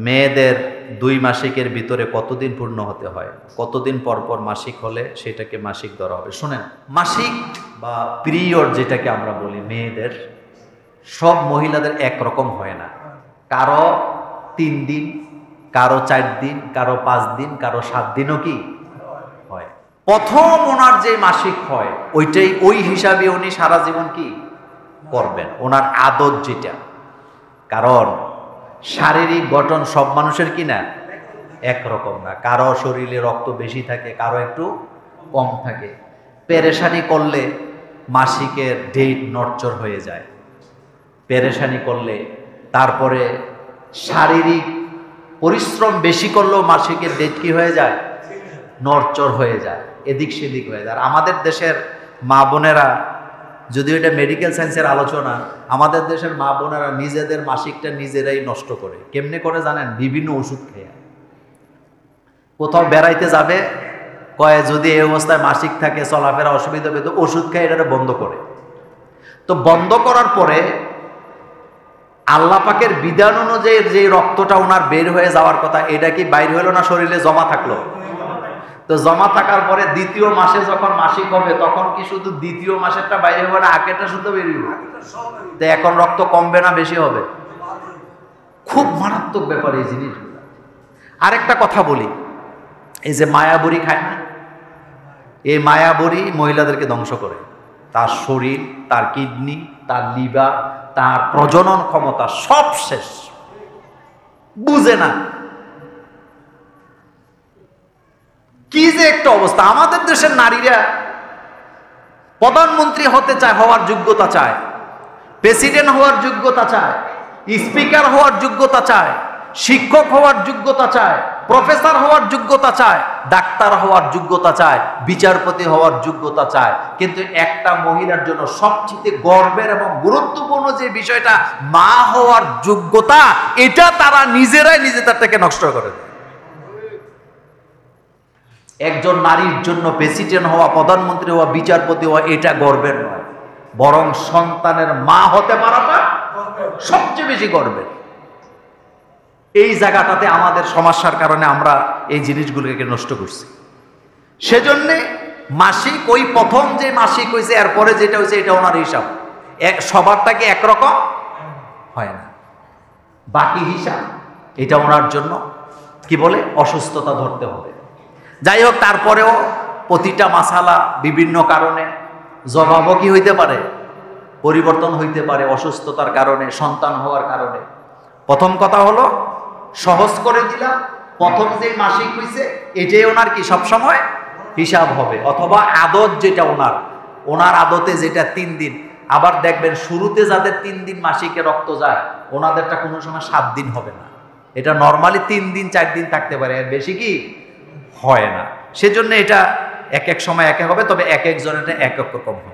মেয়েদের 2 মাসিকের ভিতরে কতদিন পূর্ণ হতে হয়, কতদিন পর পর মাসিক হলে সেটাকে মাসিক ধরা হবে? শুনেন, মাসিক বা পিরিয়ড যেটাকে আমরা বলি মেয়েদের, সব মহিলাদের একরকম হয় না। কারো 3 দিন, কারো 4 দিন, কারো 5 দিন, কারো 7 দিনও কি হয়। প্রথম ওনার যে মাসিক হয় ওইটাই, ওই হিসাবে উনি সারা জীবন কি করবেন, ওনার আদত যেটা। কারণ শারীরিক গঠন সব মানুষের কি না একরকম না, কারো শরীরে রক্ত বেশি থাকে, কারো একটু কম থাকে। পেরেশানি করলে মাসিকের ডেট নড়চড় হয়ে যায়, পেরেশানি করলে, তারপরে শারীরিক পরিশ্রম বেশি করলেও মাসিকের ডেট কি হয়ে যায়, নড়চড় হয়ে যায়, এদিক সেদিক হয়ে যায়। আর আমাদের দেশের মা বোনেরা, যদিও এটা মেডিকেল সায়েন্সের আলোচনা, আমাদের দেশের মা বোনেরা নিজেদের মাসিকটা নিজেরাই নষ্ট করে। কেমনে করে জানেন? বিভিন্ন ওষুধ খেয়ে। কোথাও বেড়াইতে যাবে, কয়ে যদি এই অবস্থায় মাসিক থাকে, চলাফেরা অসুবিধা হবে, তো ওষুধ খেয়ে এটা বন্ধ করে। তো বন্ধ করার পরে আল্লাহ পাকের বিধান অনুযায়ী যে রক্তটা ওনার বের হয়ে যাওয়ার কথা, এটা কি বাইর হলো না, শরীরে জমা থাকলো? তো জমা থাকার পরে দ্বিতীয় মাসে যখন মাসিক হবে, তখন কি শুধু দ্বিতীয় মাসেরটা বাইরে হবে না, আগেরটা শুধু বেরিয়ে হবে? তো এখন রক্ত কমবে না বেশি হবে? খুব মারাত্মক ব্যাপার এই জিনিসগুলো। আরেকটা কথা বলি, এই যে মায়াবড়ি খায় না, এই মায়াবড়ি মহিলাদেরকে ধ্বংস করে। তার শরীর, তার কিডনি, তার লিভার, তার প্রজনন ক্ষমতা সব শেষ। বুঝে না কি যে একটা অবস্থা। আমাদের দেশের নারীরা প্রধানমন্ত্রী হতে চায়, হওয়ার যোগ্যতা চায়, প্রেসিডেন্ট হওয়ার যোগ্যতা চায়, স্পিকার হওয়ার যোগ্যতা চায়, শিক্ষক হওয়ার যোগ্যতা চায়, প্রফেসর হওয়ার যোগ্যতা চায়, ডাক্তার হওয়ার যোগ্যতা চায়, বিচারপতি হওয়ার যোগ্যতা চায়। কিন্তু একটা মহিলার জন্য সবচেয়ে গর্বের এবং গুরুত্বপূর্ণ যে বিষয়টা, মা হওয়ার যোগ্যতা, এটা তারা নিজেরাই নিজেদেরটাকে নষ্ট করে দেয়। একজন নারীর জন্য প্রেসিডেন্ট হওয়া, প্রধানমন্ত্রী হওয়া, বিচারপতি হওয়া এটা গর্বের নয়, বরং সন্তানের মা হতে পারাটা সবচেয়ে বেশি গর্বের। এই জায়গাটাতে আমাদের সমস্যার কারণে আমরা এই জিনিসগুলোকে নষ্ট করছি। সেজন্যে মাসিক, ওই প্রথম যে মাসিক হয়েছে এরপরে যেটা হয়েছে, এটা ওনার হিসাব। সবারটাকে একরকম হয় না, বাকি হিসাব এটা ওনার জন্য কি বলে অসুস্থতা ধরতে হবে। যাই হোক, তারপরেও প্রতিটা মাসালা বিভিন্ন কারণে জবাবও কি হইতে পারে, পরিবর্তন হইতে পারে, অসুস্থতার কারণে, সন্তান হওয়ার কারণে। প্রথম কথা হলো, সহজ করে দিলাম, প্রথম যে মাসিক হইছে এটাই ওনার কি সবসময় হিসাব হবে, অথবা আদত যেটা ওনার আদতে যেটা 3 দিন। আবার দেখবেন শুরুতে যাদের 3 দিন মাসিকে রক্ত যায়, ওনাদেরটা কোনো সময় 7 দিন হবে না। এটা নর্মালি 3 দিন 4 দিন থাকতে পারে, এর বেশি কি হয় না। সেজন্য এটা এক এক সময় একে হবে, তবে এক একজনের এক এক রকম হয়।